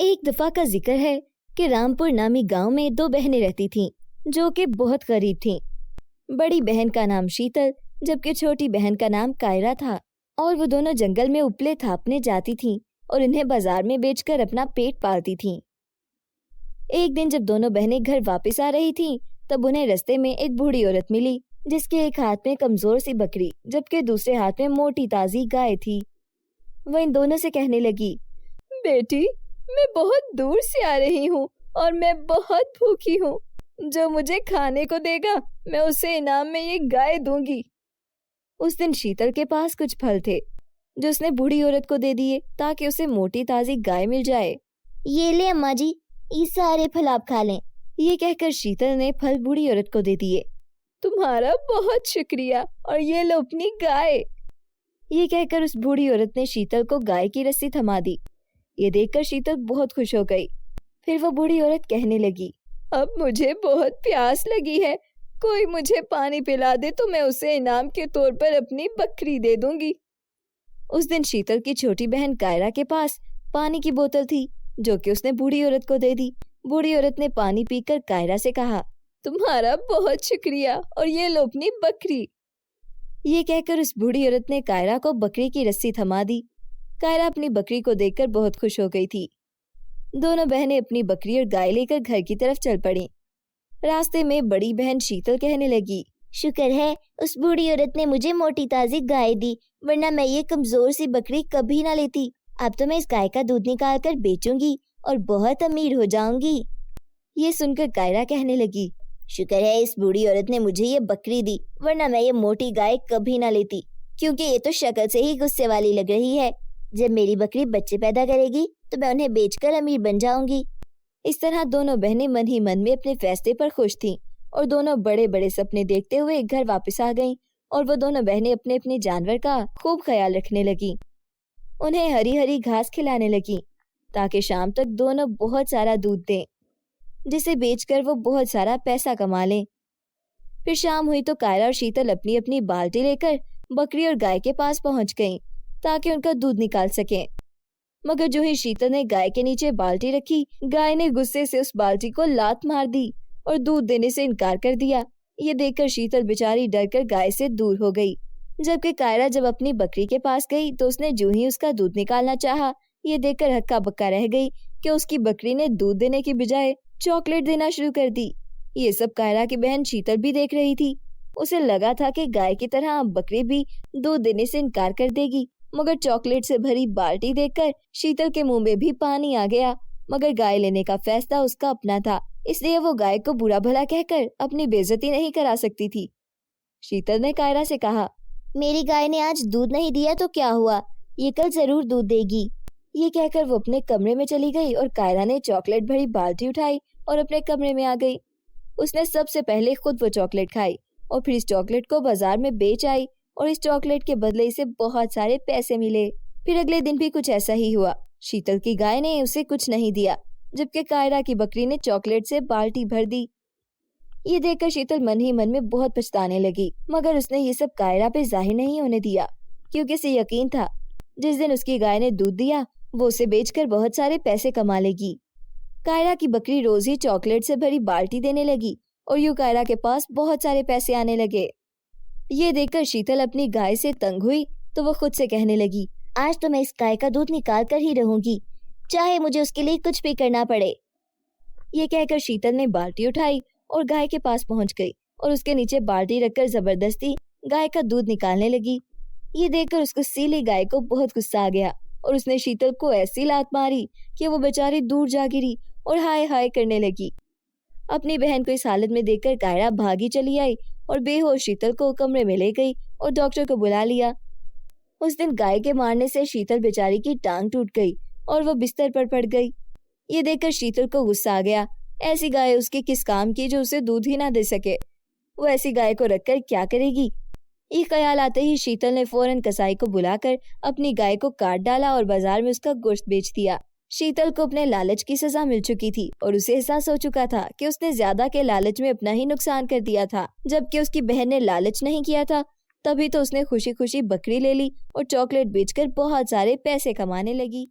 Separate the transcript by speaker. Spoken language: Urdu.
Speaker 1: ایک دفعہ کا ذکر ہے کہ رامپور نامی گاؤں میں دو بہنیں رہتی تھیں جو کہ بہت قریب تھیں۔ بڑی بہن کا نام شیتل جبکہ چھوٹی بہن کا نام کائرہ تھا، اور وہ دونوں جنگل میں اپلے تھاپنے جاتی تھیں اور انہیں بازار میں بیچ کر اپنا پیٹ پالتی تھیں۔ ایک دن جب دونوں بہنیں گھر واپس آ رہی تھیں تب انہیں رستے میں ایک بوڑھی عورت ملی جس کے ایک ہاتھ میں کمزور سی بکری جبکہ دوسرے ہاتھ میں موٹی تازی گائے تھی۔ وہ ان دونوں سے کہنے لگی، بیٹی میں بہت دور سے آ رہی ہوں اور میں بہت بھوکی ہوں، جو مجھے کھانے کو دے گا میں اسے انعام میں یہ گائے دوں گی۔ اس دن شیتل کے پاس کچھ پھل تھے جو اس نے بوڑھی عورت کو دے دیے تاکہ اسے موٹی تازی گائے مل جائے۔ یہ لے اماں جی، یہ سارے پھل آپ کھا لیں، یہ کہہ کر شیتل نے پھل بوڑھی عورت کو دے دیے۔ تمہارا بہت شکریہ، اور یہ لو اپنی گائے۔ یہ کہہ کر اس بوڑھی عورت نے شیتل کو گائے کی رسی تھما دی۔ یہ دیکھ کر شیتل بہت خوش ہو گئی۔ پھر وہ بوڑھی عورت کہنے لگی، اب مجھے بہت پیاس لگی ہے، کوئی مجھے پانی پلا دے تو میں اسے انعام کے طور پر اپنی بکری دے دوں گی۔ اس دن شیتل کی چھوٹی بہن کائرہ کے پاس پانی کی بوتل تھی جو کہ اس نے بوڑھی عورت کو دے دی۔ بوڑھی عورت نے پانی پی کر کائرہ سے کہا، تمہارا بہت شکریہ، اور یہ لو اپنی بکری۔ یہ کہہ کر اس بوڑھی عورت نے کائرہ کو بکری کی رسی تھما دی۔ کائرہ اپنی بکری کو دیکھ کر بہت خوش ہو گئی تھی۔ دونوں بہنیں اپنی بکری اور گائے لے کر گھر کی طرف چل پڑیں۔ راستے میں بڑی بہن شیتل کہنے لگی، شکر ہے اس بوڑھی عورت نے مجھے موٹی تازی گائے دی، ورنہ میں یہ کمزور سی بکری کبھی نہ لیتی۔ اب تو میں اس گائے کا دودھ نکال کر بیچوں گی اور بہت امیر ہو جاؤں گی۔ یہ سن کر کائرہ کہنے لگی، شکر ہے اس بوڑھی عورت نے مجھے یہ بکری دی، ورنہ میں یہ موٹی گائے کبھی نہ لیتی، کیونکہ یہ تو شکل سے ہی غصے والی لگ رہی ہے۔ جب میری بکری بچے پیدا کرے گی تو میں انہیں بیچ کر امیر بن جاؤں گی۔ اس طرح دونوں بہنیں من ہی من میں اپنے فیصلے پر خوش تھیں اور دونوں بڑے بڑے سپنے دیکھتے ہوئے گھر واپس آ گئیں، اور وہ دونوں بہنیں اپنے اپنے جانور کا خوب خیال رکھنے لگیں۔ انہیں ہری ہری گھاس کھلانے لگیں تاکہ شام تک دونوں بہت سارا دودھ دیں جسے بیچ کر وہ بہت سارا پیسہ کما لیں۔ پھر شام ہوئی تو کائرہ اور شیتل اپنی اپنی بالٹی لے کر بکری اور گائے کے پاس پہنچ گئیں تاکہ ان کا دودھ نکال سکیں۔ مگر جو ہی شیتل نے گائے کے نیچے بالٹی رکھی، گائے نے غصے سے اس بالٹی کو لات مار دی اور دودھ دینے سے انکار کر دیا۔ یہ دیکھ کر شیتل بیچاری ڈر کر گائے سے دور ہو گئی، جبکہ کائرہ جب اپنی بکری کے پاس گئی تو اس نے جو ہی اس کا دودھ نکالنا چاہا، یہ دیکھ کر ہکا بکا رہ گئی کہ اس کی بکری نے دودھ دینے کی بجائے چاکلیٹ دینا شروع کر دی۔ یہ سب کائرہ کی بہن شیتل بھی دیکھ رہی تھی۔ اسے لگا تھا کہ گائے کی طرح بکری بھی دودھ دینے سے انکار کر دے گی، مگر چاکلیٹ سے بھری بالٹی دیکھ کر شیتل کے منہ میں بھی پانی آ گیا۔ مگر گائے لینے کا فیصلہ اس کا اپنا تھا، اس لیے وہ گائے کو برا بھلا کہہ کر اپنی بے عزتی نہیں کرا سکتی تھی۔ شیتل نے کائرہ سے کہا، میری گائے نے آج دودھ نہیں دیا تو کیا ہوا، یہ کل ضرور دودھ دے گی۔ یہ کہہ کر وہ اپنے کمرے میں چلی گئی اور کائرہ نے چاکلیٹ بھری بالٹی اٹھائی اور اپنے کمرے میں آ گئی۔ اس نے سب سے پہلے خود وہ چاکلیٹ کھائی اور پھر اس چاکلیٹ کو بازار میں بیچ آئی، اور اس چاکلیٹ کے بدلے اسے بہت سارے پیسے ملے۔ پھر اگلے دن بھی کچھ ایسا ہی ہوا۔ شیتل کی گائے نے اسے کچھ نہیں دیا، جبکہ کائرہ کی بکری نے چاکلیٹ سے بالٹی بھر دی۔ یہ دیکھ کر شیتل من ہی من میں بہت پچھتانے لگی، مگر اس نے یہ سب کائرہ پہ ظاہر نہیں ہونے دیا، کیونکہ اسے یقین تھا جس دن اس کی گائے نے دودھ دیا وہ اسے بیچ کر بہت سارے پیسے کما لے گی۔ کائرہ کی بکری روز ہی چاکلیٹ سے بھری بالٹی دینے لگی اور یوں کائرہ کے پاس بہت سارے پیسے آنے لگے۔ یہ دیکھ کر شیتل اپنی گائے سے تنگ ہوئی تو وہ خود سے کہنے لگی، آج تو میں اس گائے کا دودھ نکال کر ہی رہوں گی، چاہے مجھے اس کے لیے کچھ بھی کرنا پڑے۔ یہ کہہ کر شیتل نے بالٹی اٹھائی اور گائے کے پاس پہنچ گئی اور اس کے نیچے بالٹی رکھ کر زبردستی گائے کا دودھ نکالنے لگی۔ یہ دیکھ کر اس کو سیلی گائے کو بہت غصہ آ گیا اور اس نے شیتل کو ایسی لات ماری کہ وہ بیچاری دور جا گری اور ہائے ہائے کرنے لگی۔ اپنی بہن کو اس حالت میں دیکھ کر کائرہ بھاگی چلی آئی اور بے ہوش شیتل کو کمرے میں لے گئی اور ڈاکٹر کو بلا لیا۔ اس دن گائے کے مارنے سے شیتل بیچاری کی ٹانگ ٹوٹ گئی اور وہ بستر پر پڑ گئی۔ یہ دیکھ کر شیتل کو غصہ آ گیا، ایسی گائے اس کی کس کام کی جو اسے دودھ ہی نہ دے سکے، وہ ایسی گائے کو رکھ کر کیا کرے گی۔ یہ خیال آتے ہی شیتل نے فوراً کسائی کو بلا کر اپنی گائے کو کاٹ ڈالا اور بازار میں اس کا گوشت بیچ دیا۔ شیتل کو اپنے لالچ کی سزا مل چکی تھی اور اسے احساس ہو چکا تھا کہ اس نے زیادہ کے لالچ میں اپنا ہی نقصان کر دیا تھا، جبکہ اس کی بہن نے لالچ نہیں کیا تھا۔ تبھی تو اس نے خوشی خوشی بکری لے لی اور چاکلیٹ بیچ کر بہت سارے پیسے کمانے لگی۔